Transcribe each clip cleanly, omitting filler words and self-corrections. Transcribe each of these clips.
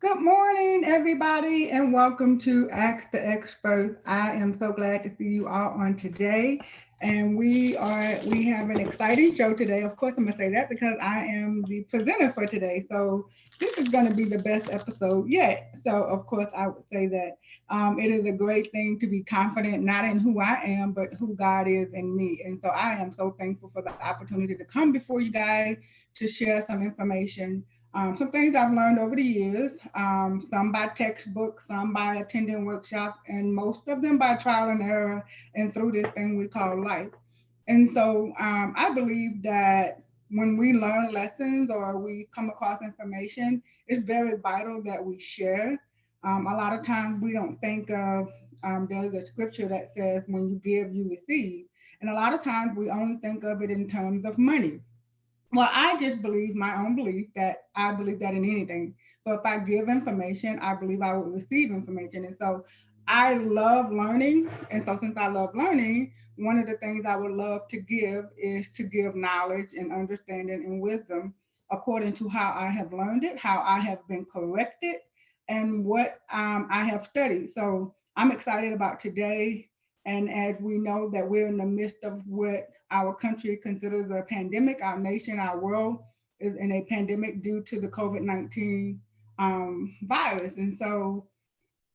Good morning, everybody, and welcome to Ask the Expert. I am so glad to see you all on today. And we have an exciting show today. Of course, I'm gonna say that because I am the presenter for today. So this is gonna be the best episode yet. So of course I would say that it is a great thing to be confident, not in who I am, but who God is in me. And so I am so thankful for the opportunity to come before you guys to share some information, some things I've learned over the years, some by textbooks, some by attending workshops, and most of them by trial and error and through this thing we call life. And so I believe that when we learn lessons or we come across information, it's very vital that we share. A lot of times we don't think of, there's a scripture that says, when you give, you receive. And a lot of times we only think of it in terms of money. Well, I just believe my own belief that I believe that in anything. So if I give information, I believe I will receive information. And so I love learning. And so since I love learning, one of the things I would love to give is to give knowledge and understanding and wisdom according to how I have learned it, how I have been corrected, and what I have studied. So I'm excited about today. And as we know that we're in the midst of what our country considers a pandemic, our nation, our world is in a pandemic due to the COVID-19 virus. And so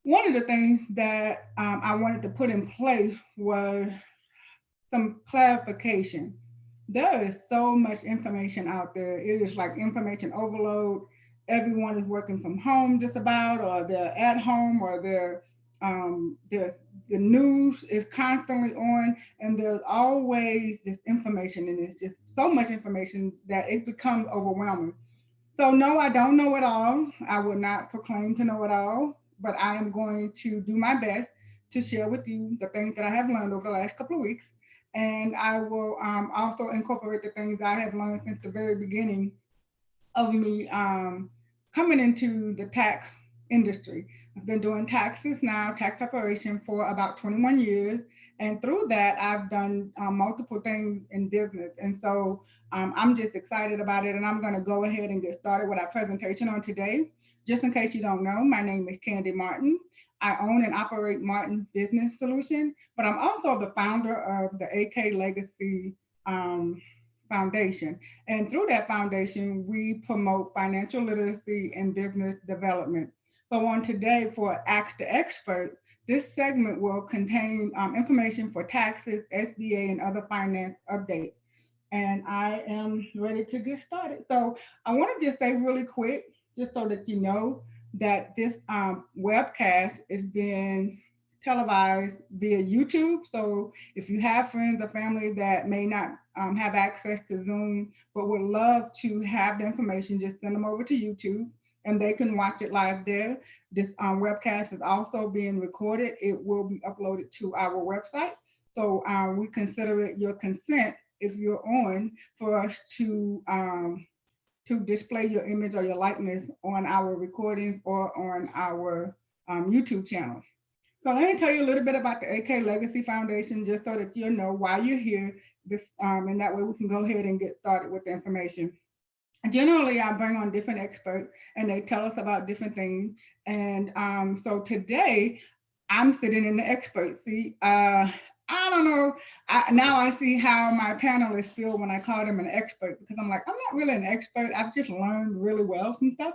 one of the things that I wanted to put in place was some clarification. There is so much information out there. It is like information overload. Everyone is working from home just about, or they're at home, or they're the news is constantly on, and there's always this information, and it's just so much information that it becomes overwhelming. So no, I don't know it all. I would not proclaim to know it all, but I am going to do my best to share with you the things that I have learned over the last couple of weeks. And I will also incorporate the things I have learned since the very beginning of me coming into the tax industry. I've been doing taxes now, tax preparation for about 21 years. And through that, I've done multiple things in business. And so I'm just excited about it. And I'm going to go ahead and get started with our presentation on today. Just in case you don't know, my name is Candy Martin. I own and operate Martin Business Solution, but I'm also the founder of the AK Legacy Foundation. And through that foundation, we promote financial literacy and business development. So on today for Ask the Expert, this segment will contain information for taxes, SBA, and other finance updates. And I am ready to get started. So I want to just say really quick, just so that you know, that this webcast is being televised via YouTube. So if you have friends or family that may not have access to Zoom, but would love to have the information, just send them over to YouTube and they can watch it live there. This webcast is also being recorded. It will be uploaded to our website. So we consider it your consent, if you're on, for us to display your image or your likeness on our recordings or on our YouTube channel. So let me tell you a little bit about the AK Legacy Foundation, just so that you know why you're here, and that way we can go ahead and get started with the information. Generally, I bring on different experts, and they tell us about different things. And so today, I'm sitting in the expert seat. I don't know. Now I see how my panelists feel when I call them an expert, because I'm like, I'm not really an expert. I've just learned really well some stuff.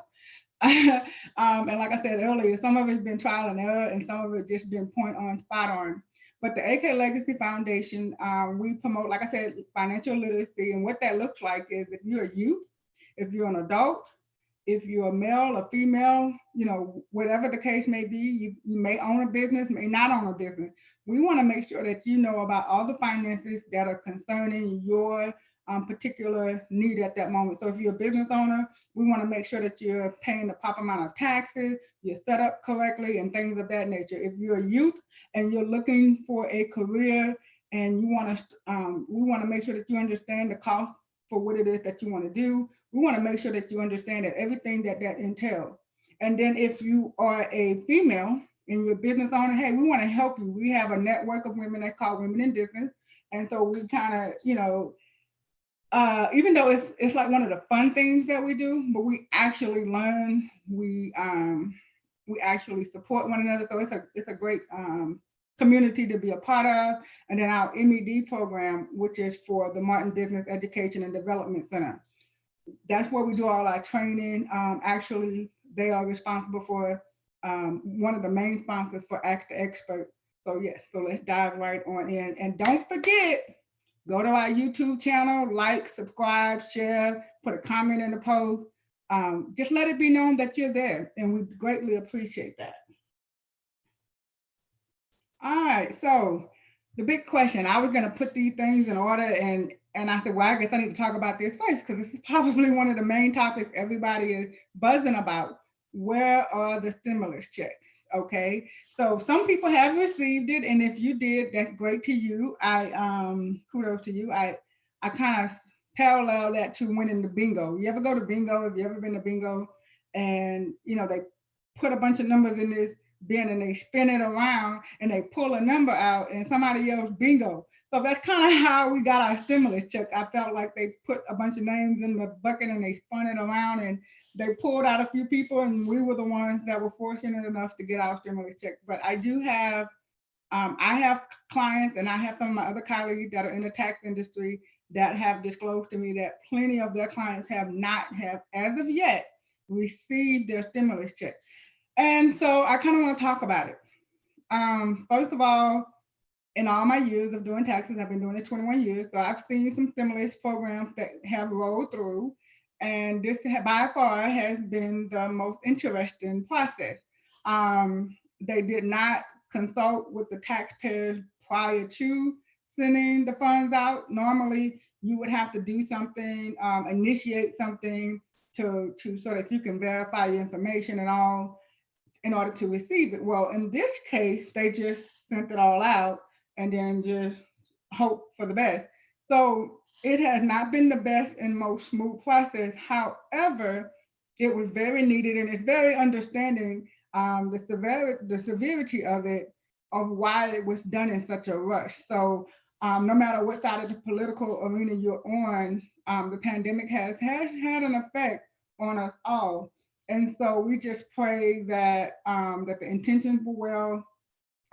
And like I said earlier, some of it's been trial and error, and some of it just been point on, spot on. But the AK Legacy Foundation, we promote, like I said, financial literacy. And what that looks like is, if you're a youth, if you're an adult, if you're a male or female, whatever the case may be, you may own a business, may not own a business. We want to make sure that you know about all the finances that are concerning your particular need at that moment. So if you're a business owner, we want to make sure that you're paying the proper amount of taxes, you're set up correctly, and things of that nature. If you're a youth and you're looking for a career, and we want to make sure that you understand the cost for what it is that you want to do. We want to make sure that you understand that everything that entails. And then if you are a female and you're a business owner, hey, we want to help you. We have a network of women that's called Women in Business. And so we kind of, even though it's like one of the fun things that we do, but we actually learn, we actually support one another. So it's a great community to be a part of. And then our MED program, which is for the Martin Business Education and Development Center. That's where we do all our training. Actually, they are responsible for one of the main sponsors for Ask the Expert. So yes, so let's dive right on in. And don't forget, go to our YouTube channel, like, subscribe, share, put a comment in the post. Just let it be known that you're there, and we greatly appreciate that. All right, so the big question, I was going to put these things in order, and I said, well, I guess I need to talk about this first because this is probably one of the main topics everybody is buzzing about. Where are the stimulus checks? Okay, so some people have received it, and if you did, that's great to you. Kudos to you. I kind of parallel that to winning the bingo. You ever go to bingo? Have you ever been to bingo? And they put a bunch of numbers in this bin and they spin it around and they pull a number out and somebody yells bingo. So that's kind of how we got our stimulus check. I felt like they put a bunch of names in the bucket and they spun it around and they pulled out a few people, and we were the ones that were fortunate enough to get our stimulus check. But I do have, I have clients, and I have some of my other colleagues that are in the tax industry that have disclosed to me that plenty of their clients have not as of yet received their stimulus check. And so I kind of want to talk about it. First of all, in all my years of doing taxes, I've been doing it 21 years. So I've seen some stimulus programs that have rolled through. And this by far has been the most interesting process. They did not consult with the taxpayers prior to sending the funds out. Normally, you would have to do something, initiate something to so that you can verify your information and all in order to receive it. Well, in this case, they just sent it all out and then just hope for the best. So it has not been the best and most smooth process. However, it was very needed, and it's very understanding the severity of it, of why it was done in such a rush. So no matter what side of the political arena you're on, the pandemic has had an effect on us all. And so we just pray that that the intentions were well,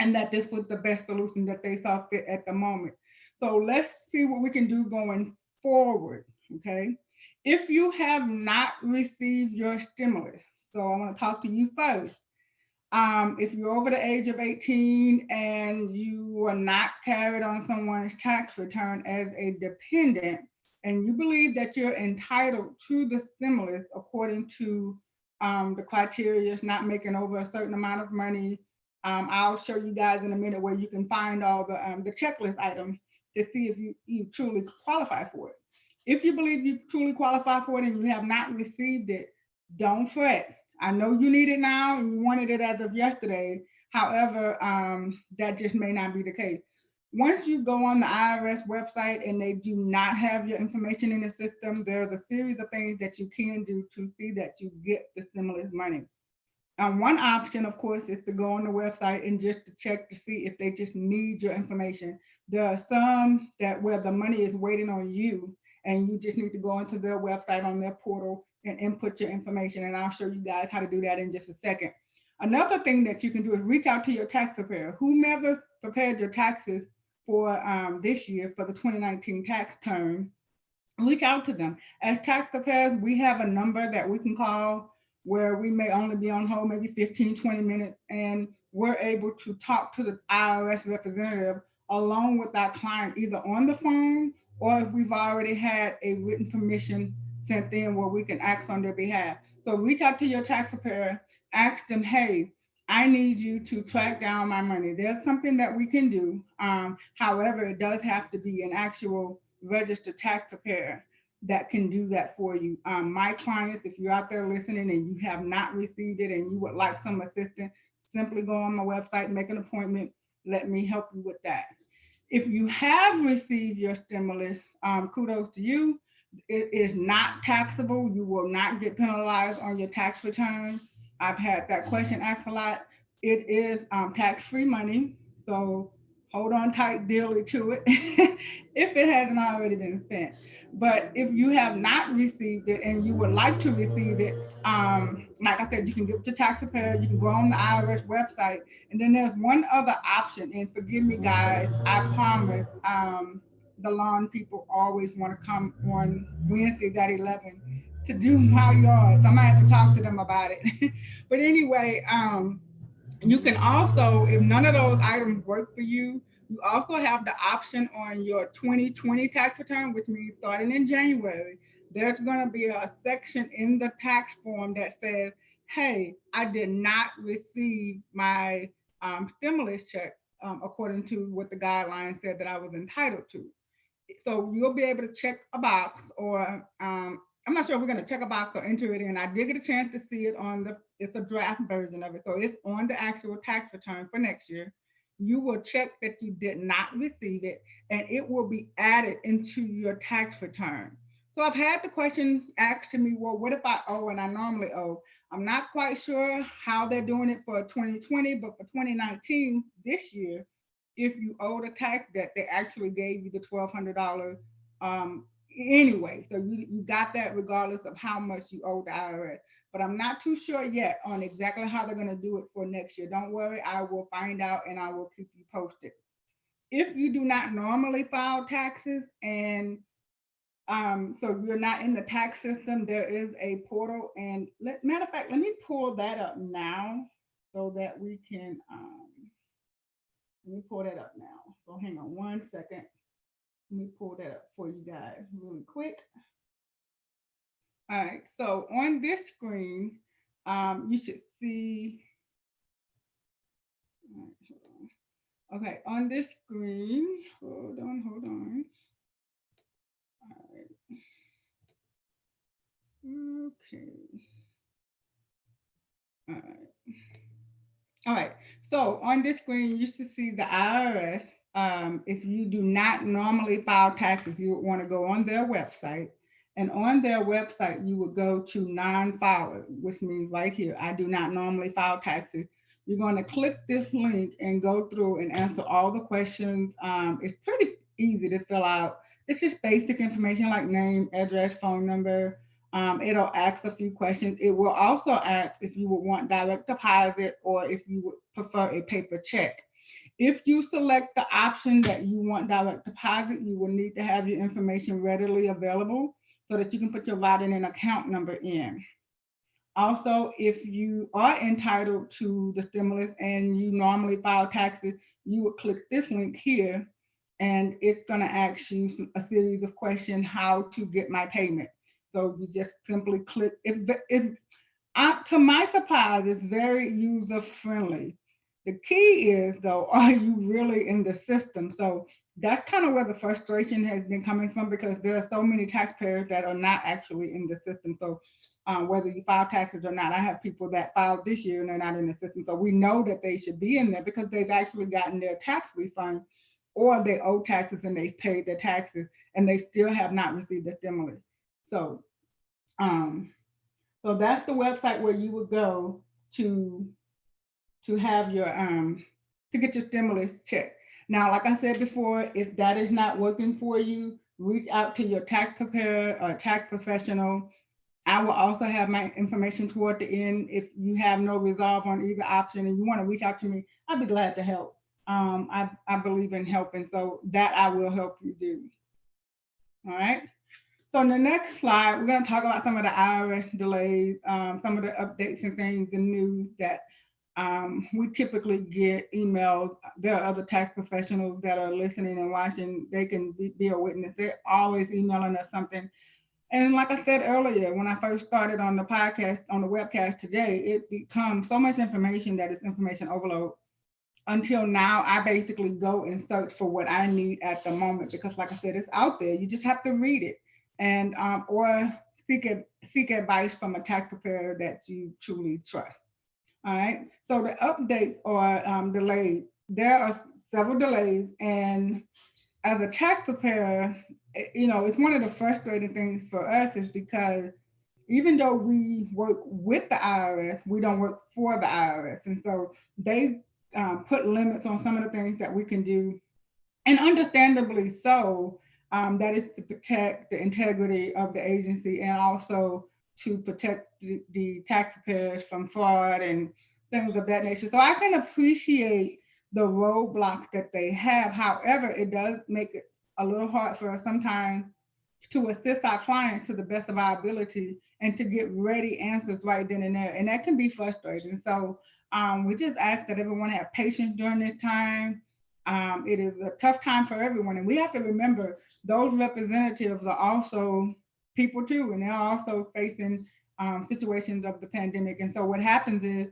and that this was the best solution that they saw fit at the moment. So let's see what we can do going forward, okay? If you have not received your stimulus, so I want to talk to you first. If you're over the age of 18 and you were not carried on someone's tax return as a dependent, and you believe that you're entitled to the stimulus according to the criteria, is not making over a certain amount of money. I'll show you guys in a minute where you can find all the checklist items to see if you truly qualify for it. If you believe you truly qualify for it and you have not received it, don't fret. I know you need it now and you wanted it as of yesterday. However, that just may not be the case. Once you go on the IRS website and they do not have your information in the system, there's a series of things that you can do to see that you get the stimulus money. One option, of course, is to go on the website and just to check to see if they just need your information. There are some that where the money is waiting on you and you just need to go onto their website on their portal and input your information. And I'll show you guys how to do that in just a second. Another thing that you can do is reach out to your tax preparer. Whomever prepared your taxes for this year, for the 2019 tax term, reach out to them. As tax preparers, we have a number that we can call where we may only be on hold maybe 15, 20 minutes, and we're able to talk to the IRS representative along with our client, either on the phone or if we've already had a written permission sent in where we can act on their behalf. So reach out to your tax preparer, ask them, hey, I need you to track down my money. There's something that we can do. However, it does have to be an actual registered tax preparer that can do that for you. My clients, if you're out there listening and you have not received it and you would like some assistance, simply go on my website, make an appointment, let me help you with that. If you have received your stimulus, kudos to you. It is not taxable. You will not get penalized on your tax return. I've had that question asked a lot. It is tax-free money. So hold on tight dearly to it if it hasn't already been spent. But if you have not received it and you would like to receive it, like I said, you can give it to tax preparer, you can go on the IRS website, and then there's one other option. And forgive me, guys, I promise the lawn people always want to come on Wednesdays at 11 to do my yards. I might have to talk to them about it. But anyway, you can also, if none of those items work for you, you also have the option on your 2020 tax return, which means starting in January, there's going to be a section in the tax form that says, hey, I did not receive my stimulus check according to what the guidelines said that I was entitled to. So you'll be able to check a box, or I'm not sure if we're going to check a box or enter it in. I did get a chance to see it on it's a draft version of it. So it's on the actual tax return for next year. You will check that you did not receive it, and it will be added into your tax return. So I've had the question asked to me, well, what if I owe and I normally owe? I'm not quite sure how they're doing it for 2020, but for 2019, this year, if you owed a tax debt, they actually gave you the $1,200 anyway. So you got that regardless of how much you owe the IRS. But I'm not too sure yet on exactly how they're going to do it for next year. Don't worry, I will find out and I will keep you posted. If you do not normally file taxes and so you're not in the tax system, there is a portal. And matter of fact, let me pull that up now so that we can let me pull that up now. So hang on one second. Let me pull that up for you guys really quick. All right, so on this screen, you should see, okay, on this screen, hold on. All right. Okay. All right. All right, so on this screen, you should see the IRS. If you do not normally file taxes, you would want to go on their website. And on their website, you would go to non-filer, which means right here, I do not normally file taxes. You're going to click this link and go through and answer all the questions. It's pretty easy to fill out. It's just basic information like name, address, phone number. It'll ask a few questions. It will also ask if you would want direct deposit or if you would prefer a paper check. If you select the option that you want direct deposit, you will need to have your information readily available so that you can put your routing and account number in. Also, if you are entitled to the stimulus and you normally file taxes, you would click this link here and it's going to ask you a series of questions how to get my payment. So you just simply click. To my surprise, it's very user friendly. The key is though, are you really in the system? So that's kind of where the frustration has been coming from, because there are so many taxpayers that are not actually in the system. So whether you file taxes or not, I have people that filed this year and they're not in the system. So we know that they should be in there because they've actually gotten their tax refund, or they owe taxes and they've paid their taxes and they still have not received the stimulus. So so that's the website where you would go to have your to get your stimulus check. Now, like I said before, if that is not working for you, reach out to your tax preparer or tax professional. I will also have my information toward the end. If you have no resolve on either option and you want to reach out to me, I'd be glad to help. I believe in helping, so that I will help you do. All right. So in the next slide, we're going to talk about some of the IRS delays, some of the updates and things and news that we typically get emails. There are other tax professionals that are listening and watching. They can be a witness. They're always emailing us something. And like I said earlier, when I first started on the podcast, on the webcast today, it becomes so much information that it's information overload. Until now, I basically go and search for what I need at the moment, because like I said, it's out there. You just have to read it and or seek advice from a tax preparer that you truly trust. All right. So the updates are delayed. There are several delays, and as a tax preparer, it's one of the frustrating things for us is because even though we work with the IRS, we don't work for the IRS, and so they put limits on some of the things that we can do, and understandably so. That is to protect the integrity of the agency and also to protect the taxpayers from fraud and things of that nature. So I can appreciate the roadblocks that they have. However, it does make it a little hard for us sometimes to assist our clients to the best of our ability and to get ready answers right then and there. And that can be frustrating. So we just ask that everyone have patience during this time. It is a tough time for everyone. And we have to remember those representatives are also people too, and they're also facing situations of the pandemic. And so what happens is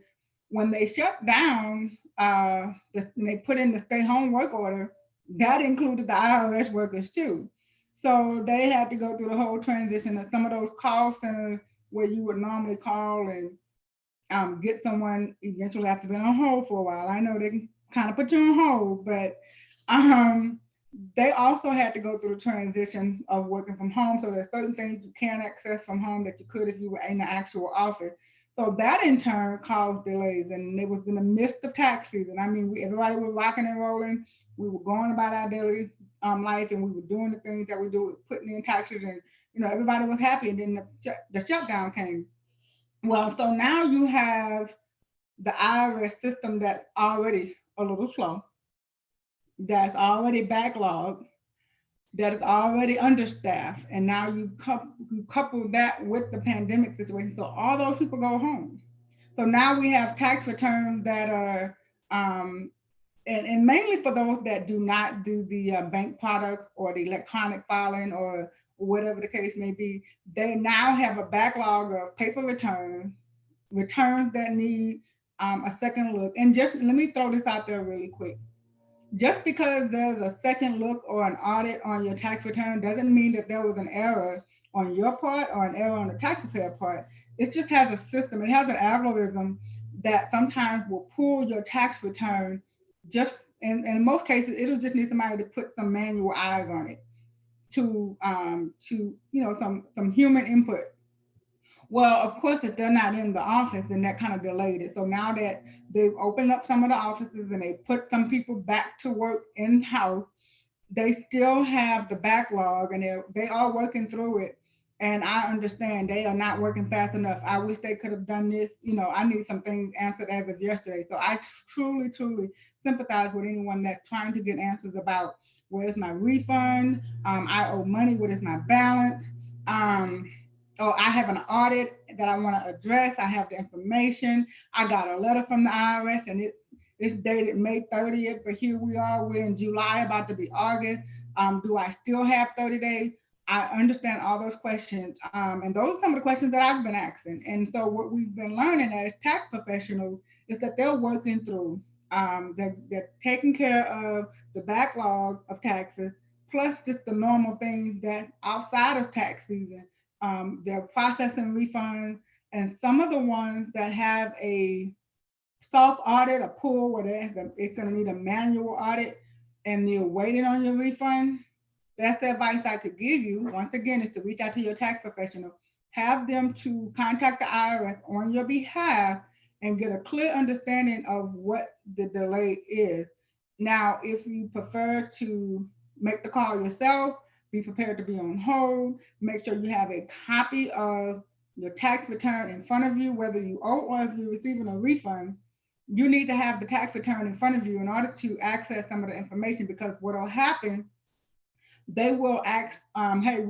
when they shut down, and they put in the stay home work order, that included the IRS workers too. So they had to go through the whole transition of some of those call centers where you would normally call and get someone eventually have to be on hold for a while. I know they can kind of put you on hold, but um, they also had to go through the transition of working from home. So there's certain things you can't access from home that you could if you were in the actual office. So that in turn caused delays, and it was in the midst of tax season. I mean, everybody was rocking and rolling. We were going about our daily life, and we were doing the things that we do, putting in taxes, and everybody was happy. And then the shutdown came. Well, so now you have the IRS system that's already a little slow, that's already backlogged, that is already understaffed, and now you couple that with the pandemic situation. So all those people go home. So now we have tax returns that are, and mainly for those that do not do the bank products or the electronic filing or whatever the case may be, they now have a backlog of paper returns that need a second look. And just let me throw this out there really quick. Just because there's a second look or an audit on your tax return doesn't mean that there was an error on your part or an error on the taxpayer part. It just has a system. It has an algorithm that sometimes will pull your tax return just and in most cases it'll just need somebody to put some manual eyes on it to some human input. Well, of course, if they're not in the office, then that kind of delayed it. So now that they've opened up some of the offices and they put some people back to work in house, they still have the backlog and they are working through it. And I understand they are not working fast enough. I wish they could have done this. I need some things answered as of yesterday. So I truly, truly sympathize with anyone that's trying to get answers about where's my refund? I owe money. What is my balance? Um, oh, I have an audit that I want to address. I have the information. I got a letter from the IRS and it's dated May 30th, but here we are. We're in July, about to be August. Do I still have 30 days? I understand all those questions. And those are some of the questions that I've been asking. And so what we've been learning as tax professionals is that they're working through, they're taking care of the backlog of taxes, plus just the normal things that outside of tax season. They're processing refunds, and some of the ones that have a soft audit, a pool where it's going to need a manual audit, and you're waiting on your refund. That's the advice I could give you. Once again, is to reach out to your tax professional, have them to contact the IRS on your behalf, and get a clear understanding of what the delay is. Now, if you prefer to make the call yourself, be prepared to be on hold. Make sure you have a copy of your tax return in front of you, whether you owe or if you're receiving a refund. You need to have the tax return in front of you in order to access some of the information, because what will happen, they will ask, hey,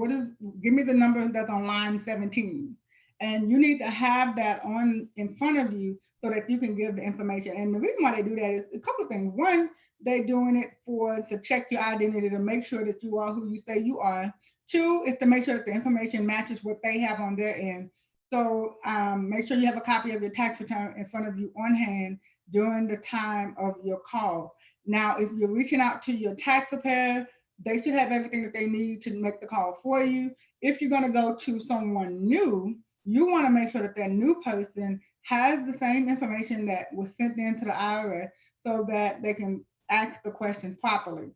give me the number that's on line 17. And you need to have that on in front of you so that you can give the information. And the reason why they do that is a couple of things. One, they're doing it to check your identity, to make sure that you are who you say you are. Two, is to make sure that the information matches what they have on their end. So make sure you have a copy of your tax return in front of you on hand during the time of your call. Now, if you're reaching out to your tax preparer, they should have everything that they need to make the call for you. If you're going to go to someone new, you want to make sure that new person has the same information that was sent in to the IRS so that they can ask the question properly.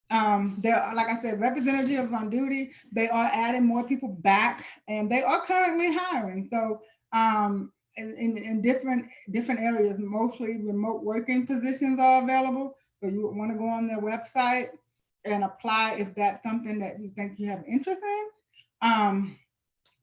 There are, like I said, representatives on duty. They are adding more people back, and they are currently hiring. So in different areas, mostly remote working positions are available. So you would want to go on their website and apply if that's something that you think you have interest in.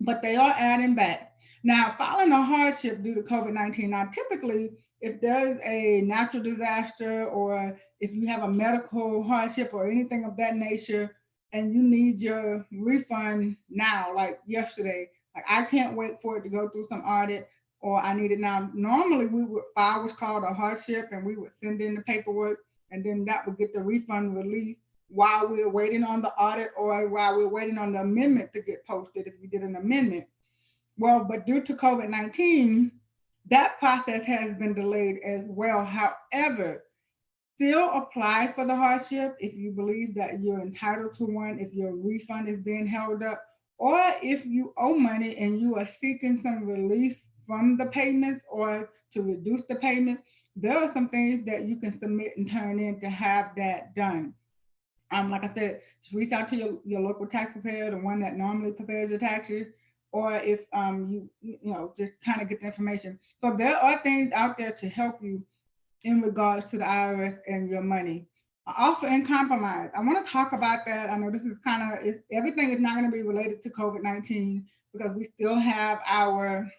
But they are adding back. Now, following a hardship due to COVID-19, now typically, if there's a natural disaster or if you have a medical hardship or anything of that nature and you need your refund now, like yesterday, like I can't wait for it to go through some audit or I need it now. Normally, we would file what's called a hardship and we would send in the paperwork and then that would get the refund released while we're waiting on the audit or while we're waiting on the amendment to get posted if we did an amendment. Well, but due to COVID-19, that process has been delayed as well. However, still apply for the hardship if you believe that you're entitled to one, if your refund is being held up, or if you owe money and you are seeking some relief from the payments or to reduce the payment. There are some things that you can submit and turn in to have that done. Like I said, just reach out to your local tax preparer, the one that normally prepares your taxes, or if you know just kind of get the information. So there are things out there to help you in regards to the IRS and your money. Offer and compromise. I want to talk about that. I know this is kind of everything is not going to be related to COVID-19 because we still have our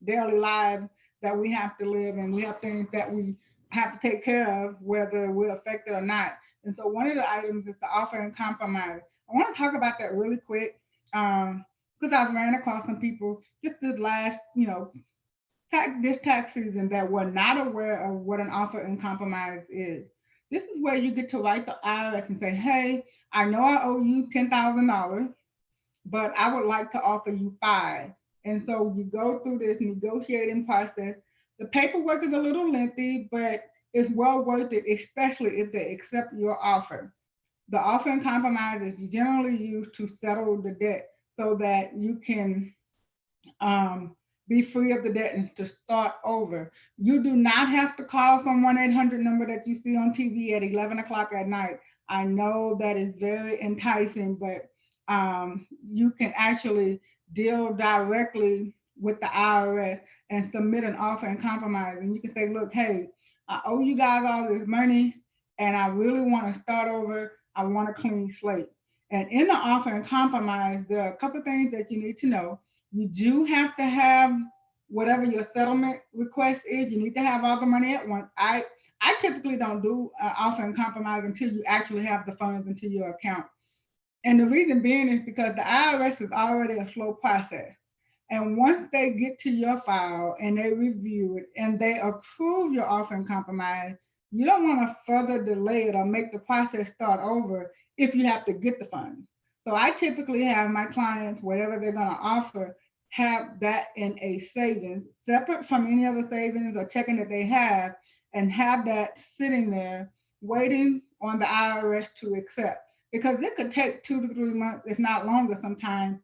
daily lives that we have to live and we have things that we have to take care of whether we're affected or not. And so one of the items is the offer and compromise. I want to talk about that really quick because I've ran across some people just the last, this tax season that were not aware of what an offer and compromise is. This is where you get to write the IRS and say, hey, I know I owe you $10,000, but I would like to offer you five. And so you go through this negotiating process. The paperwork is a little lengthy, but it's well worth it, especially if they accept your offer. The offer and compromise is generally used to settle the debt so that you can be free of the debt and to start over. You do not have to call some 1-800 number that you see on TV at 11 o'clock at night. I know that is very enticing, but you can actually deal directly with the IRS and submit an offer and compromise. And you can say, look, hey, I owe you guys all this money and I really want to start over. I want a clean slate. And in the offer and compromise, there are a couple of things that you need to know. You do have to have whatever your settlement request is. You need to have all the money at once. I typically don't do offer and compromise until you actually have the funds into your account. And the reason being is because the IRS is already a slow process. And once they get to your file and they review it and they approve your offer and compromise, you don't want to further delay it or make the process start over if you have to get the funds. So I typically have my clients, whatever they're going to offer, have that in a savings, separate from any other savings or checking that they have, and have that sitting there waiting on the IRS to accept. Because it could take 2 to 3 months, if not longer sometimes,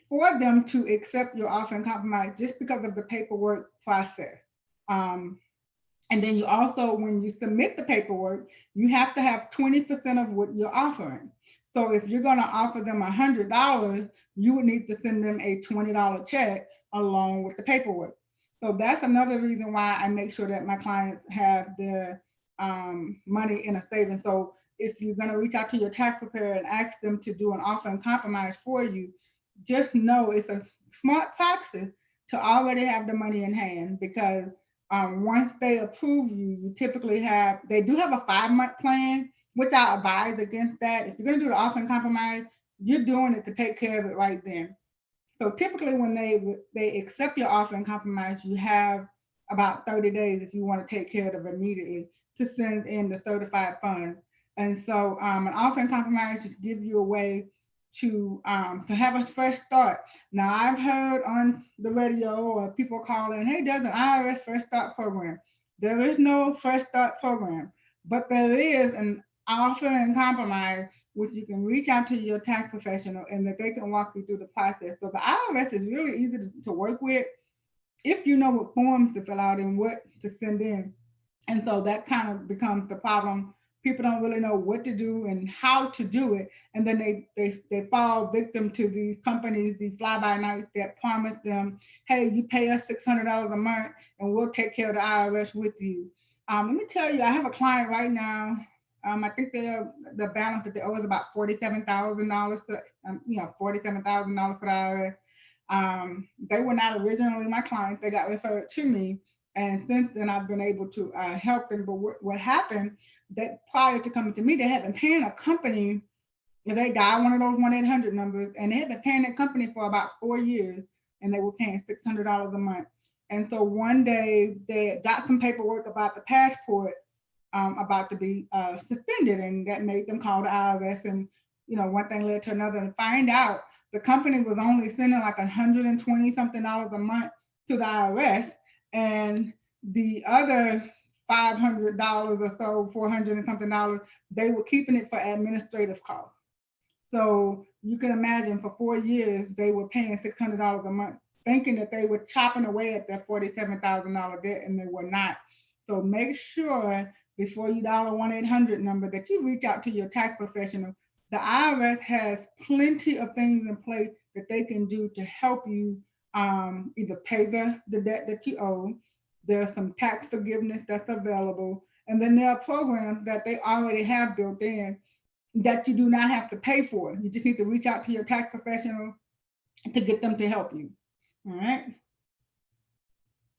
for them to accept your offer and compromise just because of the paperwork process. And then you also, when you submit the paperwork, you have to have 20% of what you're offering. So if you're going to offer them $100, you would need to send them a $20 check along with the paperwork. So that's another reason why I make sure that my clients have their money in a savings. So if you're going to reach out to your tax preparer and ask them to do an offer and compromise for you, just know it's a smart practice to already have the money in hand, because once they approve you, you typically they do have a 5-month plan, which I advise against that. If you're going to do the offer and compromise, you're doing it to take care of it right then. So typically when they accept your offer and compromise, you have about 30 days if you want to take care of it immediately to send in the certified funds. And so an offer and compromise just gives you a way to have a fresh start. Now, I've heard on the radio or people calling, hey, there's an IRS Fresh Start program. There is no Fresh Start program, but there is an offer and compromise, which you can reach out to your tax professional and that they can walk you through the process. So the IRS is really easy to work with if you know what forms to fill out and what to send in. And so that kind of becomes the problem people don't really know what to do and how to do it. And then they fall victim to these companies, these fly-by-nights that promise them, hey, you pay us $600 a month and we'll take care of the IRS with you. Let me tell you, I have a client right now. I think the balance that they owe is about $47,000 to, $47,000 for the IRS. They were not originally my clients. They got referred to me. And since then, I've been able to help them. But what happened, that prior to coming to me, they had been paying a company. They dialed one of those 1-800 numbers, and they had been paying that company for about 4 years, and they were paying $600 a month. And so one day they got some paperwork about the passport about to be suspended, and that made them call the IRS. And one thing led to another, and find out the company was only sending like $120 something a month to the IRS, and the other $500 or so, 400 and something dollars, they were keeping it for administrative costs. So you can imagine for 4 years, they were paying $600 a month, thinking that they were chopping away at that $47,000 debt, and they were not. So make sure before you dial a 1-800 number that you reach out to your tax professional. The IRS has plenty of things in place that they can do to help you either pay the debt that you owe. There's some tax forgiveness that's available. And then there are programs that they already have built in that you do not have to pay for. You just need to reach out to your tax professional to get them to help you. All right.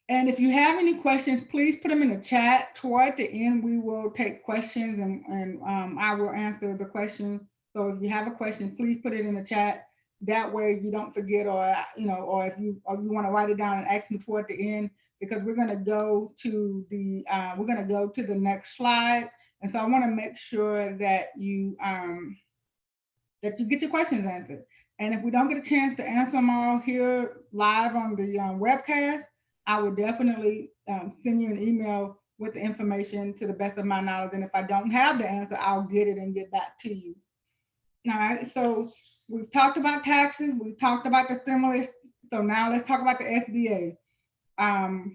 And if you have any questions, please put them in the chat. Toward the end, we will take questions, and I will answer the question. So if you have a question, please put it in the chat. That way you don't forget, or if you want to write it down and ask me toward the end, because we're going to go to the next slide. And so I want to make sure that you get your questions answered. And if we don't get a chance to answer them all here live on the webcast, I will definitely send you an email with the information to the best of my knowledge. And if I don't have the answer, I'll get it and get back to you. All right, so we've talked about taxes, we've talked about the stimulus. So now let's talk about the SBA.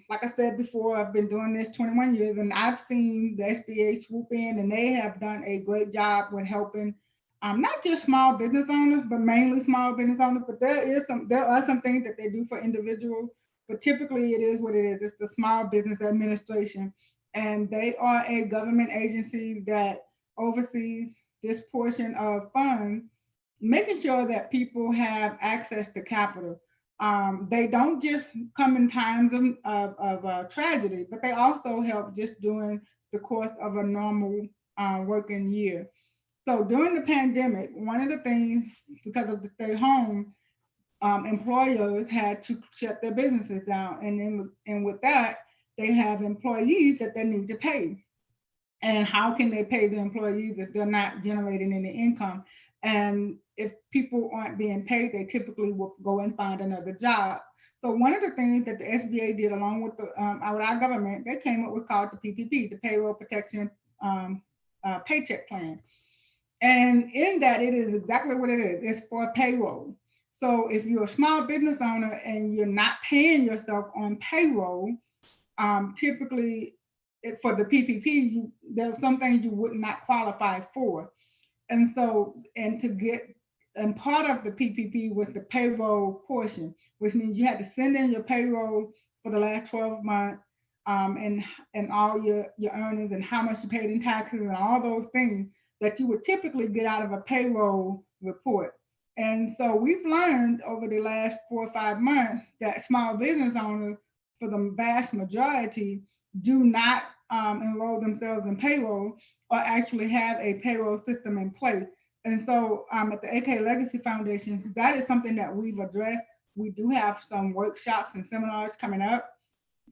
Like I said before, I've been doing this 21 years, and I've seen the SBA swoop in, and they have done a great job with helping not just small business owners, but mainly small business owners. But there are some things that they do for individuals, but typically it is what it is. It's the Small Business Administration, and they are a government agency that oversees this portion of funds, making sure that people have access to capital. They don't just come in times of tragedy, but they also help just during the course of a normal working year. So during the pandemic, one of the things, because of the stay home, employers had to shut their businesses down. And with that, they have employees that they need to pay. And how can they pay the employees if they're not generating any income? And if people aren't being paid, they typically will go and find another job. So one of the things that the SBA did, along with our government, they came up with called the PPP, the Payroll Protection Paycheck Plan. And in that, it is exactly what it is. It's for payroll. So if you're a small business owner and you're not paying yourself on payroll, typically for the PPP, there are some things you would not qualify for. And so, and part of the PPP was the payroll portion, which means you had to send in your payroll for the last 12 months, and all your earnings and how much you paid in taxes and all those things that you would typically get out of a payroll report. And so we've learned over the last 4 or 5 months that small business owners, for the vast majority, do not enroll themselves in payroll or actually have a payroll system in place. And so at the AK Legacy Foundation, that is something that we've addressed. We do have some workshops and seminars coming up.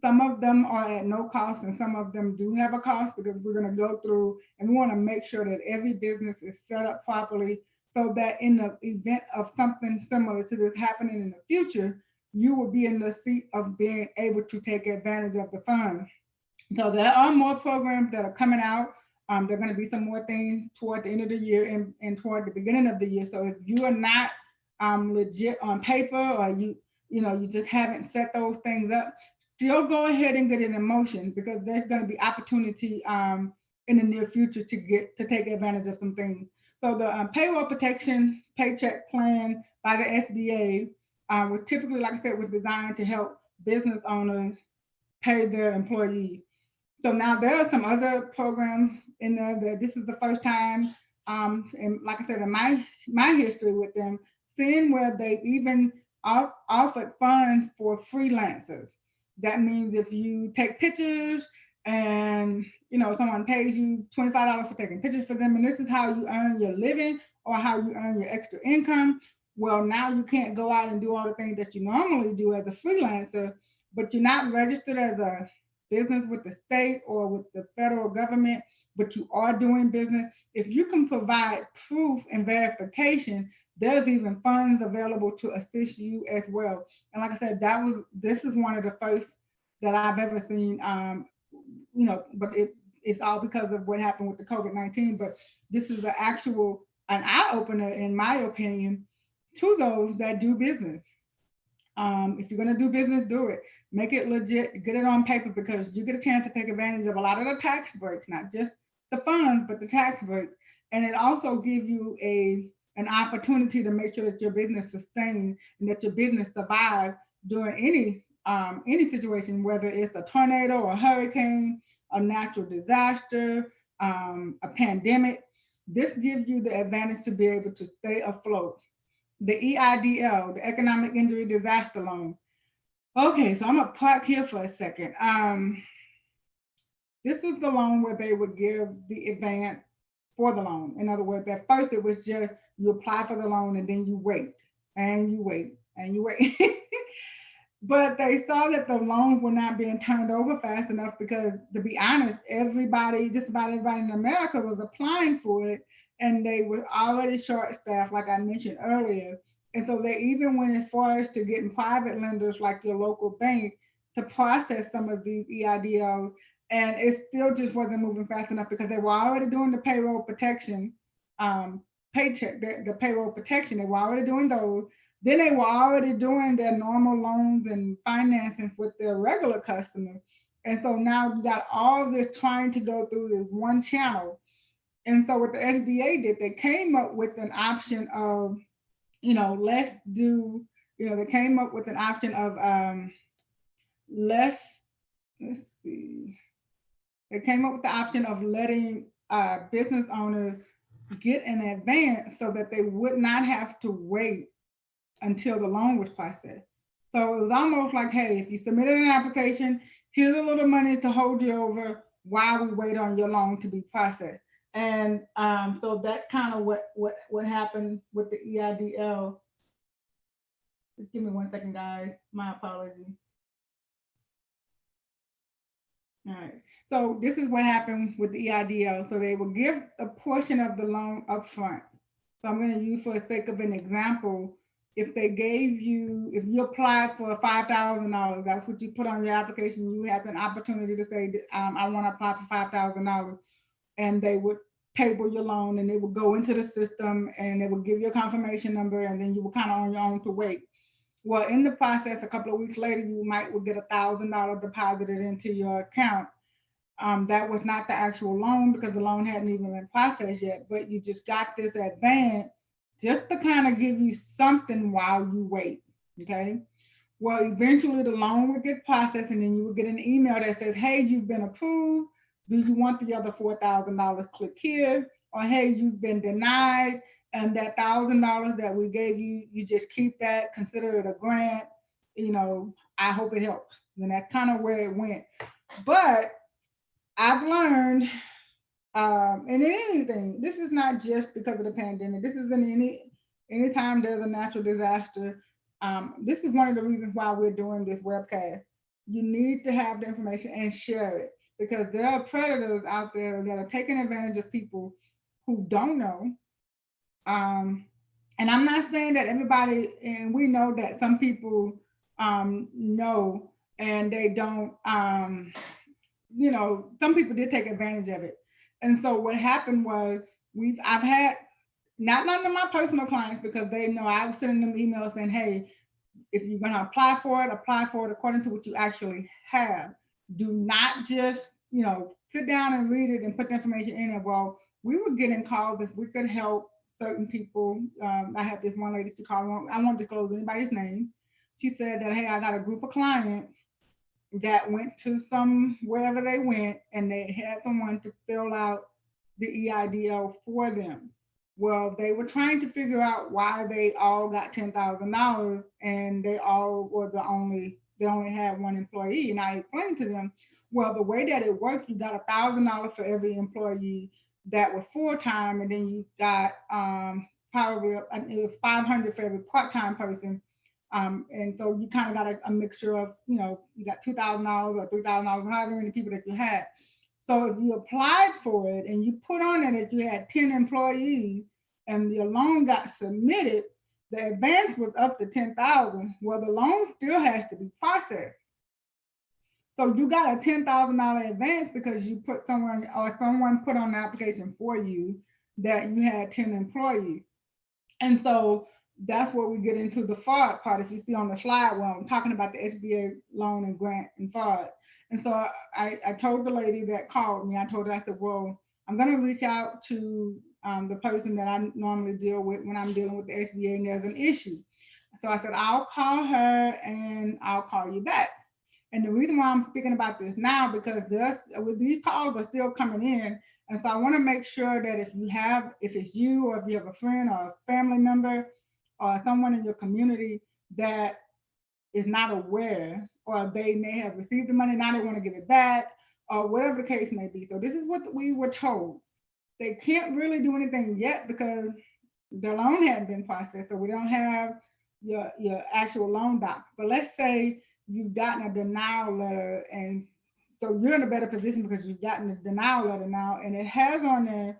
Some of them are at no cost, and some of them do have a cost, because we're going to go through and we want to make sure that every business is set up properly, so that in the event of something similar to this happening in the future, you will be in the seat of being able to take advantage of the funds. So there are more programs that are coming out. There are going to be some more things toward the end of the year and toward the beginning of the year. So if you are not legit on paper, or you just haven't set those things up, still go ahead and get it in motion, because there's going to be opportunity in the near future to take advantage of some things. So the payroll protection paycheck plan by the SBA, was typically, like I said, was designed to help business owners pay their employees. So now there are some other programs in there that this is the first time, and like I said, in my history with them, seeing where they've even offered funds for freelancers. That means if you take pictures and someone pays you $25 for taking pictures for them, and this is how you earn your living or how you earn your extra income. Well, now you can't go out and do all the things that you normally do as a freelancer, but you're not registered as a business with the state or with the federal government, but you are doing business. If you can provide proof and verification, there's even funds available to assist you as well. And like I said, this is one of the first that I've ever seen. But it's all because of what happened with the COVID-19. But this is an eye opener, in my opinion, to those that do business. If you're going to do business, do it. Make it legit, get it on paper, because you get a chance to take advantage of a lot of the tax breaks, not just the funds, but the tax breaks. And it also gives you an opportunity to make sure that your business sustains and that your business survives during any situation, whether it's a tornado, a hurricane, a natural disaster, a pandemic. This gives you the advantage to be able to stay afloat. The EIDL, the Economic Injury Disaster Loan. Okay, so I'm gonna park here for a second. This is the loan where they would give the advance for the loan. In other words, at first it was just you apply for the loan and then you wait and you wait and you wait. But they saw that the loans were not being turned over fast enough because, to be honest, just about everybody in America was applying for it, and they were already short-staffed, like I mentioned earlier. And so they even went as far as to getting private lenders like your local bank to process some of these EIDLs, and it still just wasn't moving fast enough because they were already doing the payroll protection, paycheck, the payroll protection. They were already doing those. Then they were already doing their normal loans and financing with their regular customers. And so now you got all this trying to go through this one channel. And so what the SBA did, they came up with an option of, let's do, they came up with an option of let's see. They came up with the option of letting business owners get an advance so that they would not have to wait until the loan was processed. So it was almost like, hey, if you submitted an application, here's a little money to hold you over while we wait on your loan to be processed. And so that's kind of what happened with the EIDL. Just give me 1 second, guys. My apologies. All right. So this is what happened with the EIDL. So they will give a portion of the loan up front. So I'm going to use, for the sake of an example, if you apply for $5,000, that's what you put on your application, you have an opportunity to say, I want to apply for $5,000, and they would table your loan, and they would go into the system, and they would give you a confirmation number, and then you were kind of on your own to wait. Well, in the process, a couple of weeks later, you would get $1,000 deposited into your account. That was not the actual loan because the loan hadn't even been processed yet, but you just got this advance just to kind of give you something while you wait, okay? Well, eventually the loan would get processed, and then you would get an email that says, hey, you've been approved. Do you want the other $4,000? Click here. Or, hey, you've been denied, and that $1,000 that we gave you, you just keep that, consider it a grant. I hope it helps. And that's kind of where it went. But I've learned, and in anything, this is not just because of the pandemic. This is in anytime there's a natural disaster. This is one of the reasons why we're doing this webcast. You need to have the information and share it, because there are predators out there that are taking advantage of people who don't know. And I'm not saying that everybody, and we know that some people know and they don't, some people did take advantage of it. And so what happened was I've had, not none of my personal clients, because they know I was sending them emails saying, hey, if you're going to apply for it according to what you actually have. Do not just, sit down and read it and put the information in it. Well, we were getting calls if we could help certain people. I have this one lady, she called, I won't disclose anybody's name. She said that, hey, I got a group of clients that went to some wherever they went and they had someone to fill out the EIDL for them. Well, they were trying to figure out why they all got $10,000 and they only had one employee. And I explained to them, well, the way that it worked, you got $1,000 for every employee that were full time, and then you got probably 500 for every part time person. And so you kind of got a mixture of, you got $2,000 or $3,000, however many people that you had. So if you applied for it and you put on there that you had 10 employees and your loan got submitted, the advance was up to 10,000. Well, the loan still has to be processed. So you got a $10,000 advance because you put someone put on the application for you that you had 10 employees. And so that's where we get into the fraud part. If you see on the slide, well, I'm talking about the SBA loan and grant and fraud. And so I told the lady that called me, I said, well, I'm going to reach out to the person that I normally deal with when I'm dealing with the SBA and there's an issue. So I said, I'll call her and I'll call you back. And the reason why I'm speaking about this now, because these calls are still coming in. And so I want to make sure that if it's you or if you have a friend or a family member or someone in your community that is not aware, or they may have received the money, now they want to give it back, or whatever the case may be. So this is what we were told. They can't really do anything yet because the loan hadn't been processed. So we don't have your actual loan doc. But let's say you've gotten a denial letter, and so you're in a better position because you've gotten a denial letter now, and it has on there,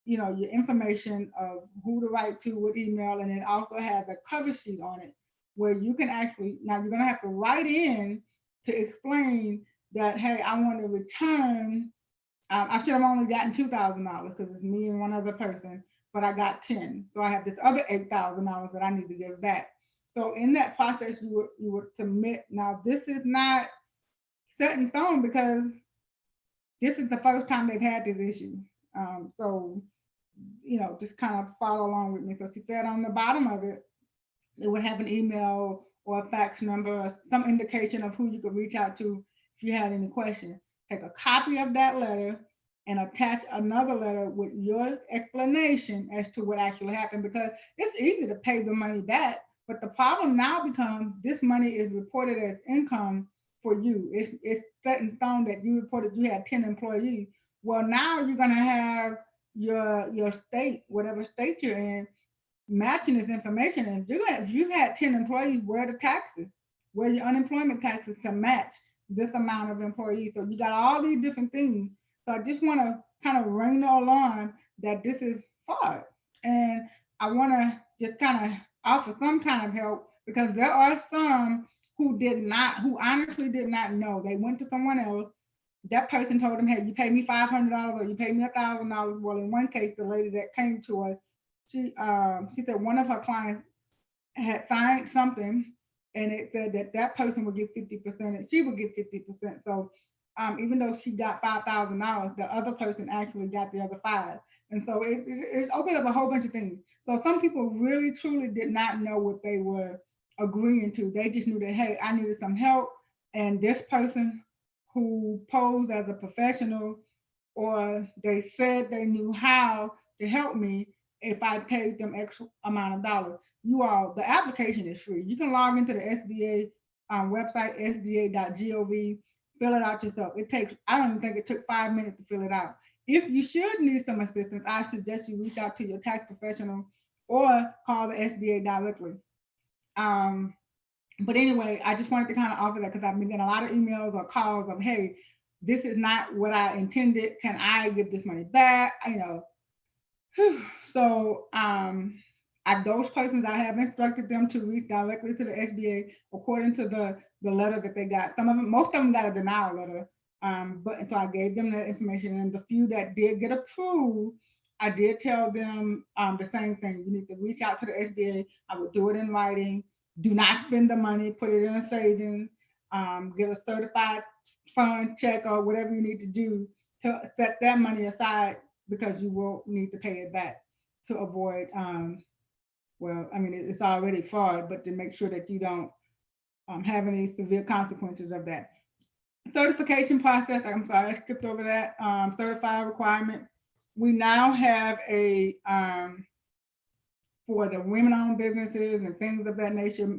your information of who to write to, what email, and it also has a cover sheet on it where you can actually, now you're going to have to write in to explain that, hey, I want to return. I should have only gotten $2,000 because it's me and one other person, but I got 10. So I have this other $8,000 that I need to give back. So in that process, you would submit. Now, this is not set in stone because this is the first time they've had this issue. So, just kind of follow along with me. So she said on the bottom of it, it would have an email or a fax number or some indication of who you could reach out to if you had any questions. Take a copy of that letter and attach another letter with your explanation as to what actually happened, because it's easy to pay the money back. But the problem now becomes this money is reported as income for you. It's set in stone that you reported you had 10 employees. Well, now you're going to have your state, whatever state you're in, matching this information. And if you had 10 employees, where are the taxes? Where are your unemployment taxes to match this amount of employees? So you got all these different things. So I just want to kind of ring the alarm that this is fraud. And I want to just kind of offer some kind of help, because there are some who honestly did not know. They went to someone else. That person told them, hey, you pay me $500 or you pay me $1,000. Well, in one case, the lady that came to us, she said one of her clients had signed something and it said that person would get 50% and she would get 50%. So even though she got $5,000, the other person actually got the other $5,000. And so it opened up a whole bunch of things. So some people really, truly did not know what they were agreeing to. They just knew that, hey, I needed some help. And this person who posed as a professional, or they said they knew how to help me if I paid them X amount of dollars. The application is free. You can log into the SBA website, sba.gov, fill it out yourself. I don't even think it took 5 minutes to fill it out. If you should need some assistance, I suggest you reach out to your tax professional or call the SBA directly. But anyway, I just wanted to kind of offer that because I've been getting a lot of emails or calls of, hey, this is not what I intended. Can I give this money back? So those persons, I have instructed them to reach directly to the SBA according to the letter that they got. Most of them got a denial letter. But so I gave them that information, and the few that did get approved, I did tell them the same thing. You need to reach out to the SBA. I would do it in writing. Do not spend the money. Put it in a savings. Get a certified fund check or whatever you need to do to set that money aside because you will need to pay it back to avoid, well, I mean, it's already fraud, but to make sure that you don't have any severe consequences of that. Certification process, I'm sorry, I skipped over that. Certified requirement. We now have a, for the women-owned businesses and things of that nature,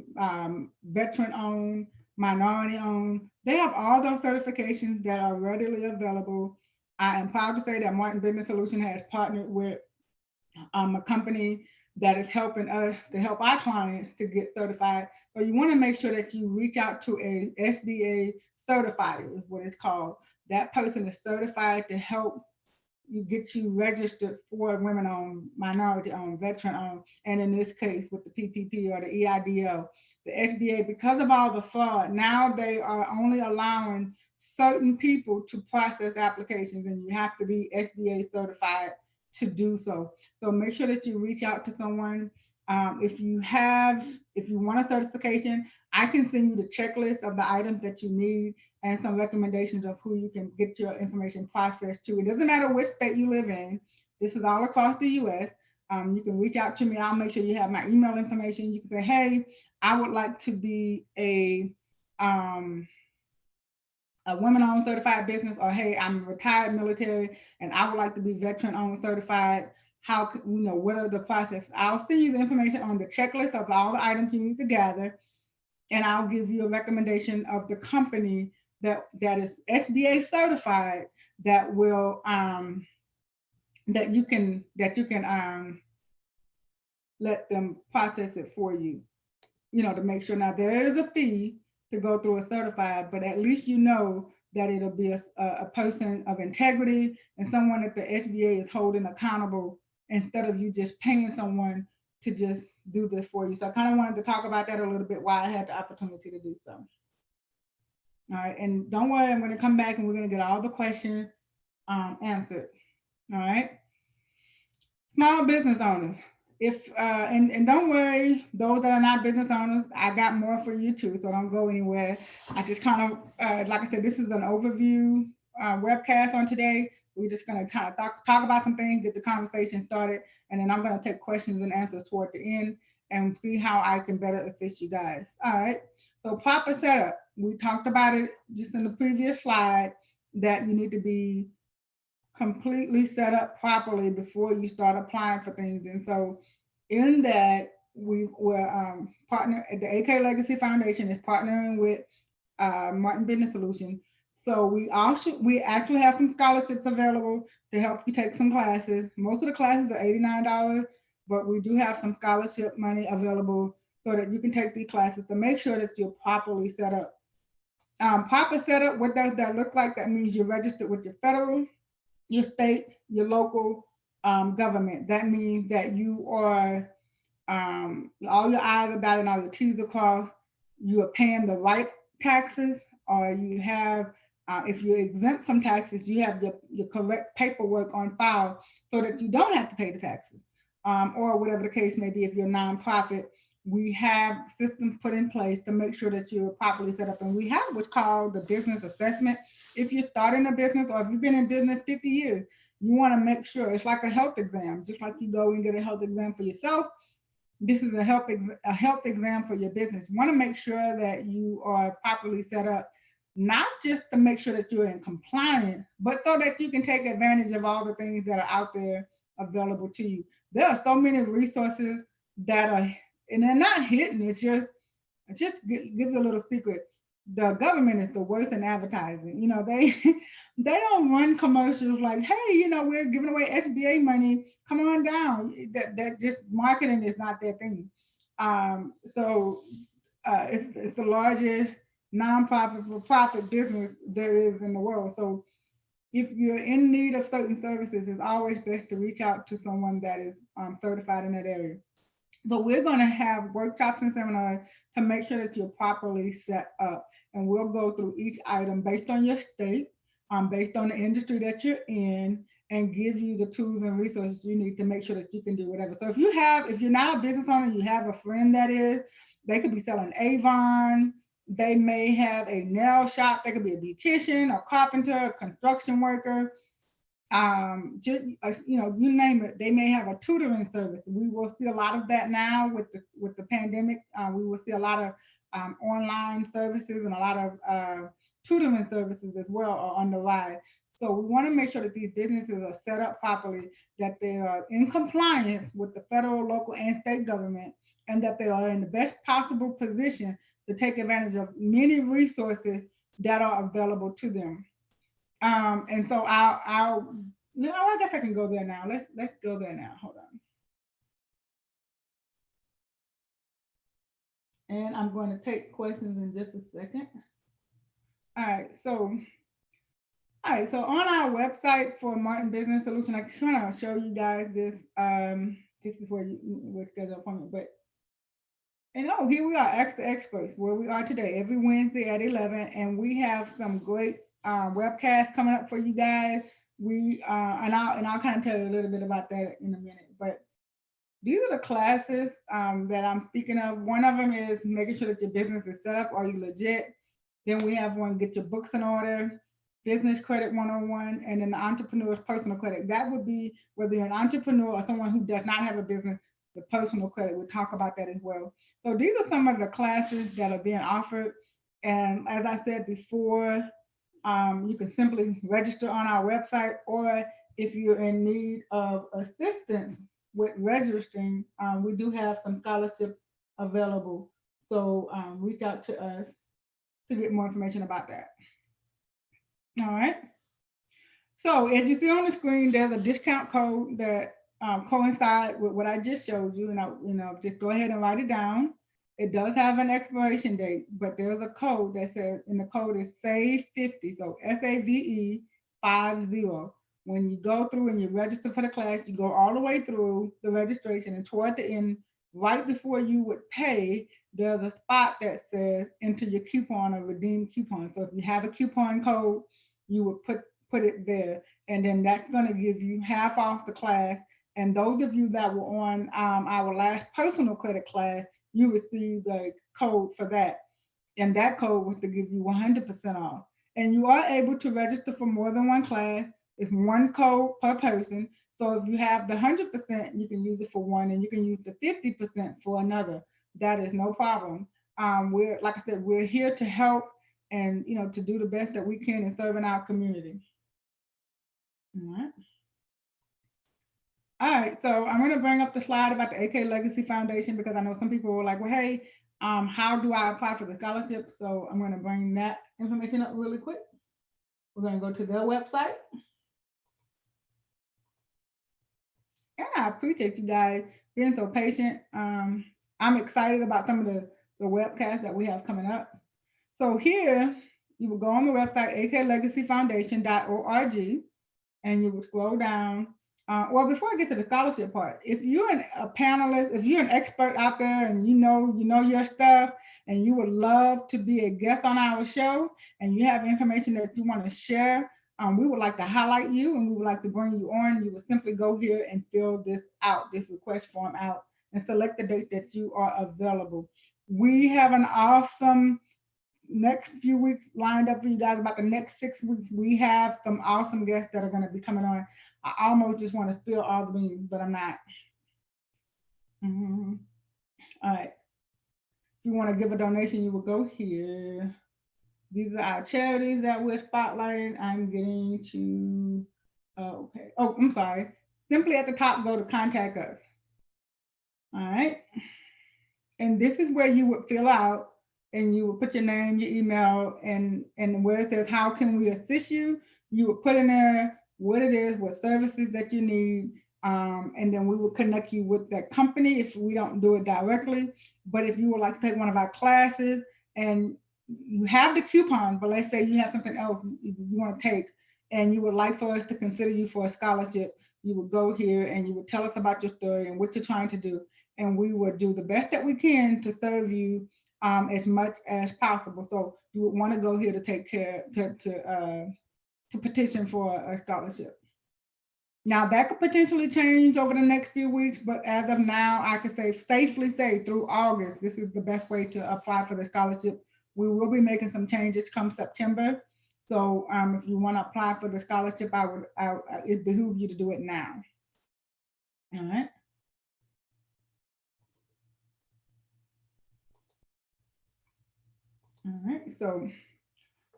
veteran-owned, minority-owned. They have all those certifications that are readily available. I am proud to say that Martin Business Solution has partnered with a company that is helping us to help our clients to get certified. So you want to make sure that you reach out to a SBA certifier, is what it's called. That person is certified to help you get you registered for women-owned, minority-owned, veteran-owned, and in this case with the PPP or the EIDL. The SBA, because of all the fraud, now they are only allowing certain people to process applications, and you have to be SBA certified to do so. So make sure that you reach out to someone. If you want a certification, I can send you the checklist of the items that you need and some recommendations of who you can get your information processed to. It doesn't matter which state you live in. This is all across the US. You can reach out to me. I'll make sure you have my email information. You can say, hey, I would like to be a women-owned certified business, or hey, I'm retired military and I would like to be veteran-owned certified. How, what are the process? I'll send you the information on the checklist of all the items you need to gather, and I'll give you a recommendation of the company that is SBA certified that will that you can let them process it for you. To make sure. Now there is a fee to go through a certified, but at least you know that it'll be a person of integrity and someone that the SBA is holding accountable, instead of you just paying someone to just do this for you. So I kind of wanted to talk about that a little bit while I had the opportunity to do so. All right, and don't worry, I'm going to come back and we're going to get all the questions answered. All right. Small business owners. And don't worry, those that are not business owners, I got more for you too, so don't go anywhere. I just kind of, like I said, this is an overview webcast on today. We're just going to kind of talk about some things, get the conversation started, and then I'm going to take questions and answers toward the end and see how I can better assist you guys. All right, so proper setup. We talked about it just in the previous slide, that you need to be completely set up properly before you start applying for things. And so in that, we were partner at the AK Legacy Foundation is partnering with Martin Business Solution. So we actually have some scholarships available to help you take some classes. Most of the classes are $89, but we do have some scholarship money available so that you can take these classes to make sure that you're properly set up. Proper setup, what does that look like? That means you're registered with your federal, your state, your local government. That means that you are, all your I's are dotted, all your T's are crossed, you are paying the right taxes, or you have, if you're exempt from taxes, you have your correct paperwork on file so that you don't have to pay the taxes, or whatever the case may be. If you're a nonprofit, we have systems put in place to make sure that you're properly set up. And we have what's called the business assessment. If you're starting a business, or if you've been in business 50 years, you want to make sure it's like a health exam. Just like you go and get a health exam for yourself, this is a health exam for your business. You want to make sure that you are properly set up, not just to make sure that you're in compliance, but so that you can take advantage of all the things that are out there available to you. There are so many resources that are, and they're not hidden. It's just give you a little secret. The government is the worst in advertising. They don't run commercials like, hey, we're giving away SBA money, come on down. That just, marketing is not their thing. So it's the largest nonprofit for profit business there is in the world. So if you're in need of certain services, it's always best to reach out to someone that is certified in that area. But we're going to have workshops and seminars to make sure that you're properly set up. And we'll go through each item based on your state, based on the industry that you're in, and give you the tools and resources you need to make sure that you can do whatever. So if you're not a business owner, you have a friend that is, they could be selling Avon, they may have a nail shop, they could be a beautician, a carpenter, a construction worker. you name it, they may have a tutoring service. We will see a lot of that now with the pandemic. We will see a lot of online services and a lot of tutoring services as well are on the rise. So we want to make sure that these businesses are set up properly, that they are in compliance with the federal, local, and state government, and that they are in the best possible position to take advantage of many resources that are available to them. And so I'll I guess I can go there now. Let's go there now. Hold on. And I'm going to take questions in just a second. All right, so on our website for Martin Business Solution, I just want to show you guys this. This is where you would schedule an appointment, but here we are, Ask the Experts, where we are today, every Wednesday at 11, and we have some great webcasts coming up for you guys. I'll kind of tell you a little bit about that in a minute, but these are the classes that I'm speaking of. One of them is making sure that your business is set up. Are you legit? Then we have one, get your books in order, business credit 101, and then the entrepreneur's personal credit. That would be whether you're an entrepreneur or someone who does not have a business, the personal credit. We'll talk about that as well. So these are some of the classes that are being offered. And as I said before, you can simply register on our website, or if you're in need of assistance with registering, we do have some scholarships available. So reach out to us to get more information about that. All right. So as you see on the screen, there's a discount code that coincides with what I just showed you. And just go ahead and write it down. It does have an expiration date, but there's a code that says, and the code is SAVE50. So SAVE 50. When you go through and you register for the class, you go all the way through the registration, and toward the end, right before you would pay, there's a spot that says enter your coupon or redeem coupon. So if you have a coupon code, you would put it there, and then that's going to give you half off the class. And those of you that were on our last personal credit class, you received a code for that, and that code was to give you 100% off. And you are able to register for more than one class. It's one code per person. So if you have the 100%, you can use it for one, and you can use the 50% for another. That is no problem. Like I said, we're here to help and to do the best that we can in serving our community. All right. All right, so I'm going to bring up the slide about the AK Legacy Foundation, because I know some people were like, well, hey, how do I apply for the scholarship? So I'm going to bring that information up really quick. We're going to go to their website. And I appreciate you guys being so patient. I'm excited about some of the webcasts that we have coming up. So here, you will go on the website, aklegacyfoundation.org, and you will scroll down. Well, before I get to the scholarship part, if you're a panelist, if you're an expert out there and you know your stuff, and you would love to be a guest on our show, and you have information that you want to share, we would like to highlight you, and we would like to bring you on. You would simply go here and fill this request form out, and select the date that you are available. We have an awesome next few weeks lined up for you guys. About the next 6 weeks, we have some awesome guests that are going to be coming on. I almost just want to fill all the meetings, but I'm not. All right. If you want to give a donation, you will go here. These are our charities that we're spotlighting. I'm getting to, okay. Oh, I'm sorry. Simply at the top, go to contact us. All right. And this is where you would fill out, and you would put your name, your email, and where it says, how can we assist you? You would put in there what it is, what services that you need, and then we will connect you with that company if we don't do it directly. But if you would like to take one of our classes and you have the coupon, but let's say you have something else you want to take, and you would like for us to consider you for a scholarship, you would go here and you would tell us about your story and what you're trying to do, and we would do the best that we can to serve you as much as possible. So you would want to go here to take care to petition for a scholarship. Now that could potentially change over the next few weeks, but as of now, I can safely say through August, this is the best way to apply for the scholarship. We will be making some changes come September. So if you want to apply for the scholarship, it behooves you to do it now. All right. All right. So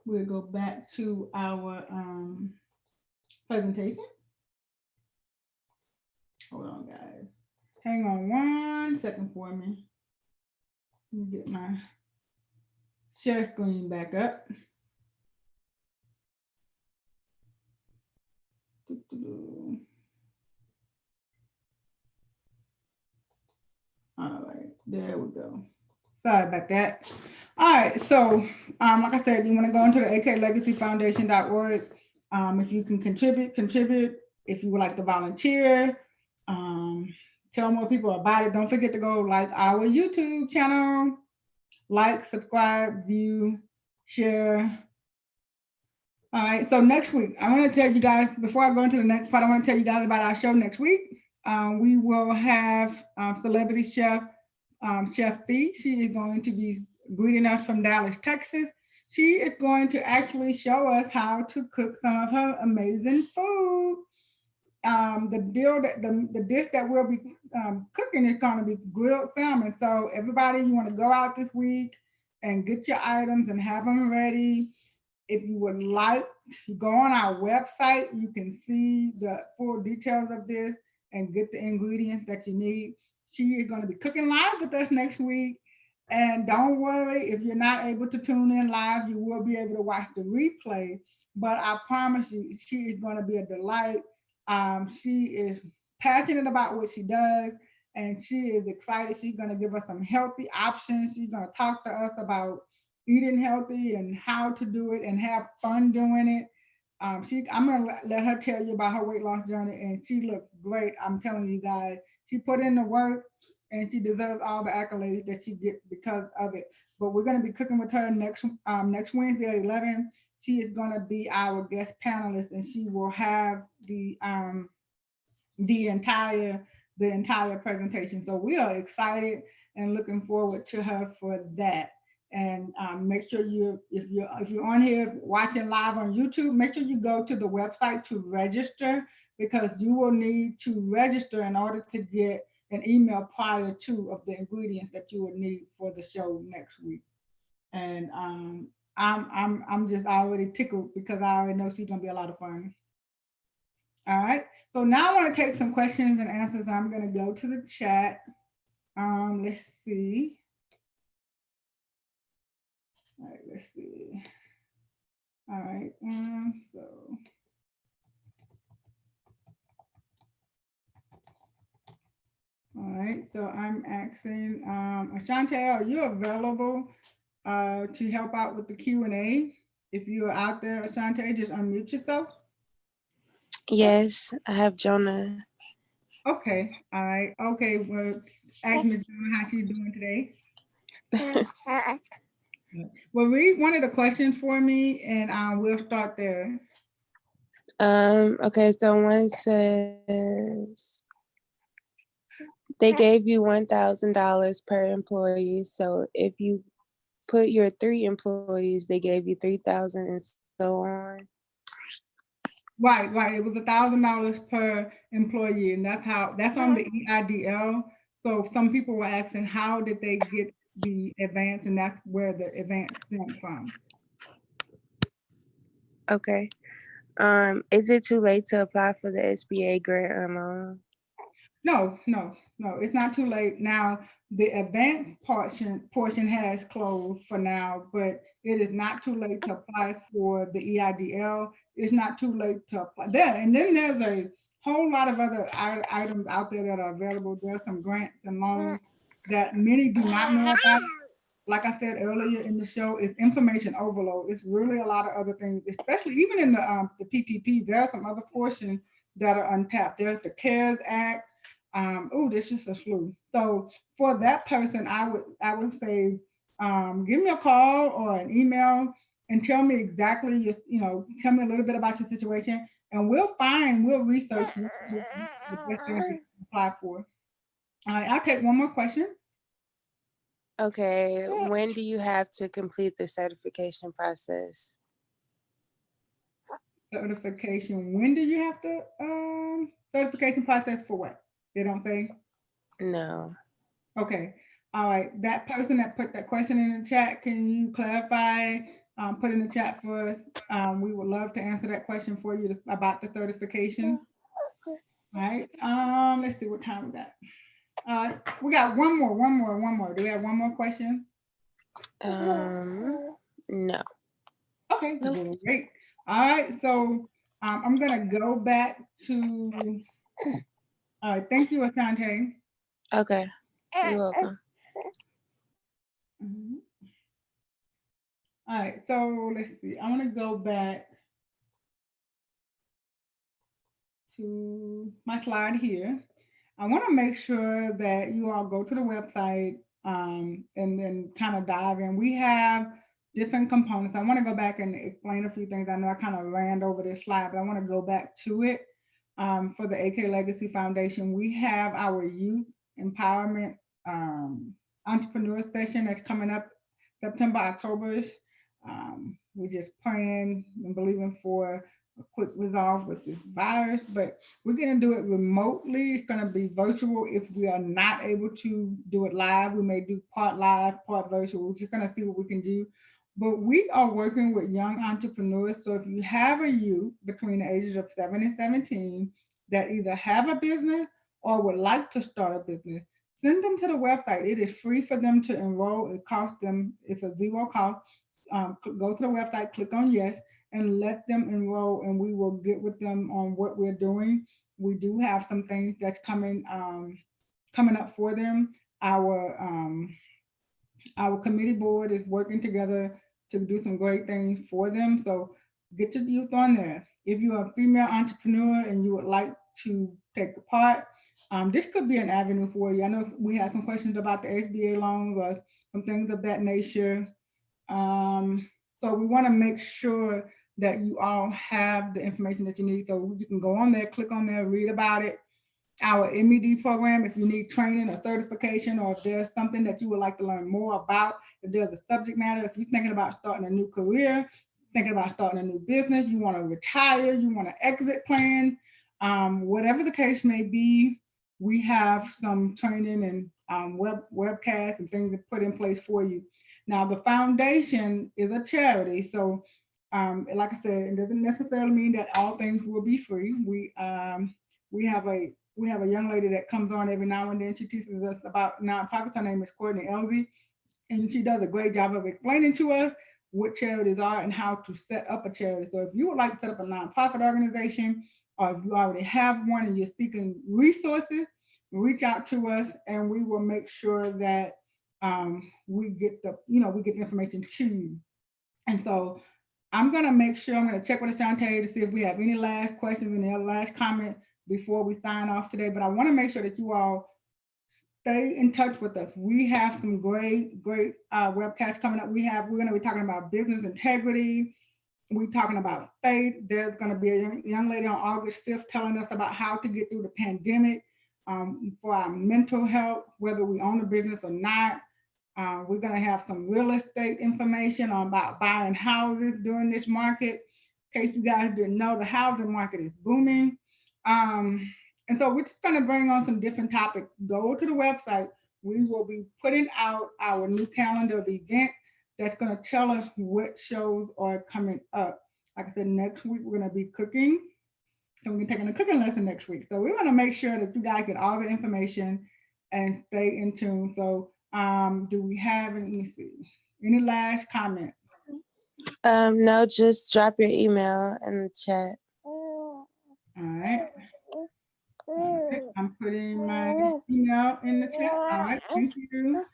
we'll go back to our presentation. Hold on, guys. Hang on 1 second for me. Let me get my share screen back up. All right, there we go. Sorry about that. All right, so like I said, you want to go into the aklegacyfoundation.org. If you can contribute. If you would like to volunteer, tell more people about it. Don't forget to go like our YouTube channel, like, subscribe, view, share. All right, so next week, I want to tell you guys, before I go into the next part, I want to tell you guys about our show next week. We will have celebrity chef, Chef Fee. She is going to be greeting us from Dallas, Texas. She is going to actually show us how to cook some of her amazing food. The dish that we'll be cooking is going to be grilled salmon. So everybody, you want to go out this week and get your items and have them ready. If you would like to go on our website, you can see the full details of this and get the ingredients that you need. She is going to be cooking live with us next week. And don't worry, if you're not able to tune in live, you will be able to watch the replay. But I promise you, she is going to be a delight. She is passionate about what she does, and she is excited. She's going to give us some healthy options. She's going to talk to us about eating healthy and how to do it and have fun doing it. I'm gonna let her tell you about her weight loss journey, and she looked great. I'm telling you guys, she put in the work, and she deserves all the accolades that she gets because of it. But we're gonna be cooking with her next Wednesday at 11. She is gonna be our guest panelist, and she will have the entire presentation. So we are excited and looking forward to her for that. And make sure if you're on here watching live on YouTube, make sure you go to the website to register, because you will need to register in order to get an email prior to of the ingredients that you will need for the show next week. And I'm just already tickled because I already know she's gonna be a lot of fun. All right. So now I want to take some questions and answers. I'm going to go to the chat. Let's see. All right, let's see. All right. All right. So I'm asking, Ashante, are you available to help out with the Q&A? If you're out there, Ashante, just unmute yourself. Yes, I have Jonah. Okay. All right. Okay. Well, ask Miss Jonah how she's doing today. Well, read one of the questions for me, and we'll start there. Okay, so one says they gave you $1,000 per employee. So if you put your 3 employees, they gave you 3,000 and so on. Right. It was $1,000 per employee, and that's on the EIDL. So some people were asking how did they get the advance, and that's where the advance stemmed from. Okay. Is it too late to apply for the SBA grant or loan? No, it's not too late. Now, the advance portion has closed for now, but it is not too late to apply for the EIDL. It's not too late to apply there. And then there's a whole lot of other items out there that are available. There's some grants and loans that many do not know about. Like I said earlier in the show, it's information overload. It's really a lot of other things, especially even in the PPP. There are some other portions that are untapped. There's the CARES Act. There's just a slew. So for that person, I would say, give me a call or an email and tell me exactly tell me a little bit about your situation, and we'll research the best thing to apply for. All right, I'll take one more question. Okay, when do you have to complete the certification process? certification. When do you have to, certification process for what? They don't say? No. Okay, all right. That person that put that question in the chat, can you clarify, put in the chat for us? We would love to answer that question for you about the certification. All right, let's see what time we got. We got one more. Do we have one more question? No. Okay, great. All right, so I'm gonna go back to, all right, thank you, Asante. Okay. You're welcome. Mhm. All right, so let's see. I want to go back to my slide here. I want to make sure that you all go to the website, and then kind of dive in. We have different components. I want to go back and explain a few things. I know I kind of ran over this slide, but I want to go back to it. For the AK Legacy Foundation, we have our youth empowerment, entrepreneur session that's coming up September, October. We just praying and believing for a quick resolve with this virus, but we're going to do it remotely. It's going to be virtual. If we are not able to do it live, we may do part live, part virtual. We're just going to see what we can do. But we are working with young entrepreneurs. So if you have a youth between the ages of 7 and 17 that either have a business or would like to start a business, send them to the website. It is free for them to enroll. It costs them, it's a zero cost. Go to the website, click on yes, and let them enroll, and we will get with them on what we're doing. We do have some things that's coming up for them. Our committee board is working together to do some great things for them. So get your youth on there. If you're a female entrepreneur and you would like to take a part, this could be an avenue for you. I know we had some questions about the SBA loans or some things of that nature. So we want to make sure that you all have the information that you need. So you can go on there, click on there, read about it. Our MED program, if you need training or certification, or if there's something that you would like to learn more about, if there's a subject matter, if you're thinking about starting a new career, thinking about starting a new business, you want to retire, you want an exit plan, whatever the case may be, we have some training and webcasts and things to put in place for you. Now, the foundation is a charity, so like I said, it doesn't necessarily mean that all things will be free. We have a young lady that comes on every now and then. She teaches us about nonprofits. Her name is Courtney Elsie, and she does a great job of explaining to us what charities are and how to set up a charity. So if you would like to set up a nonprofit organization, or if you already have one and you're seeking resources, reach out to us, and we will make sure that we get the information to you. And so I'm going to check with Ashante to see if we have any last questions, any last comments before we sign off today. But I want to make sure that you all stay in touch with us. We have some great webcasts coming up. We're going to be talking about business integrity. We're talking about faith. There's going to be a young lady on August 5th telling us about how to get through the pandemic, for our mental health, whether we own a business or not. We're going to have some real estate information on about buying houses during this market. In case you guys didn't know, the housing market is booming. And so we're just going to bring on some different topics. Go to the website. We will be putting out our new calendar of events that's going to tell us what shows are coming up. Like I said, next week we're going to be cooking. So we're taking a cooking lesson next week. So we want to make sure that you guys get all the information and stay in tune. So do we have any last comments? No, just drop your email in the chat. All right. I'm putting my email in the chat. All right, thank you.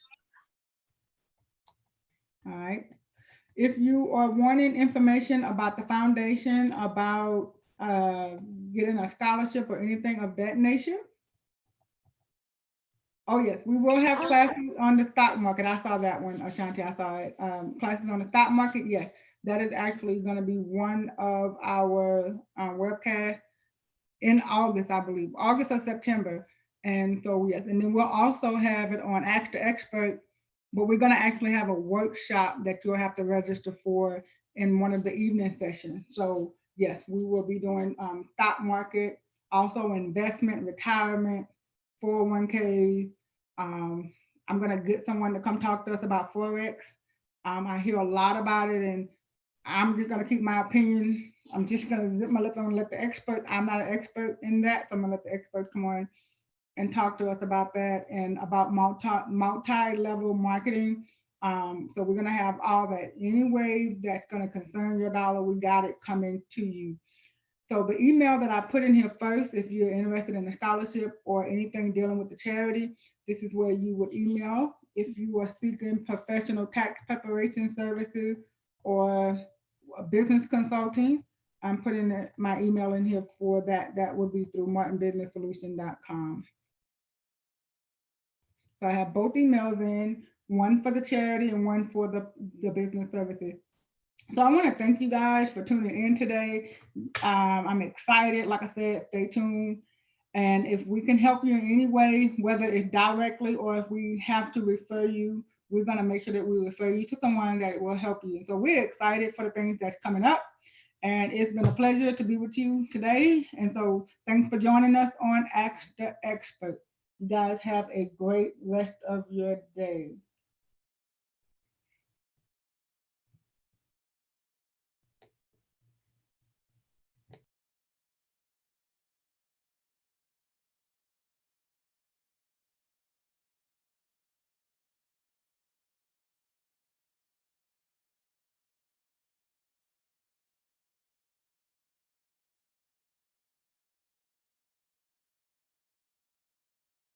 All right. If you are wanting information about the foundation, about getting a scholarship or anything of that nature. Oh yes, we will have classes on the stock market. I saw that one, Ashanti, I saw it. Classes on the stock market, yes. That is actually going to be one of our webcasts in August, I believe, August or September. And so yes, and then we'll also have it on Ask the Expert, but we're going to actually have a workshop that you'll have to register for in one of the evening sessions. So Yes, we will be doing stock market, also investment, retirement, 401k. Um, I'm gonna get someone to come talk to us about Forex. I hear a lot about it, and I'm just gonna keep my opinion. I'm just gonna zip my lips on and let the expert. I'm not an expert in that, so I'm gonna let the experts come on and talk to us about that and about multi-level marketing. So we're gonna have all that. Anyway, that's gonna concern your dollar, we got it coming to you. So the email that I put in here first, if you're interested in a scholarship or anything dealing with the charity, this is where you would email. If you are seeking professional tax preparation services or business consulting, I'm putting my email in here for that. That would be through martinbusinesssolution.com. So I have both emails in, one for the charity and one for the business services. So I want to thank you guys for tuning in today. I'm excited. Like I said, stay tuned. And if we can help you in any way, whether it's directly or if we have to refer you, we're going to make sure that we refer you to someone that will help you. So we're excited for the things that's coming up. And it's been a pleasure to be with you today. And so thanks for joining us on Ask the Expert. You guys have a great rest of your day.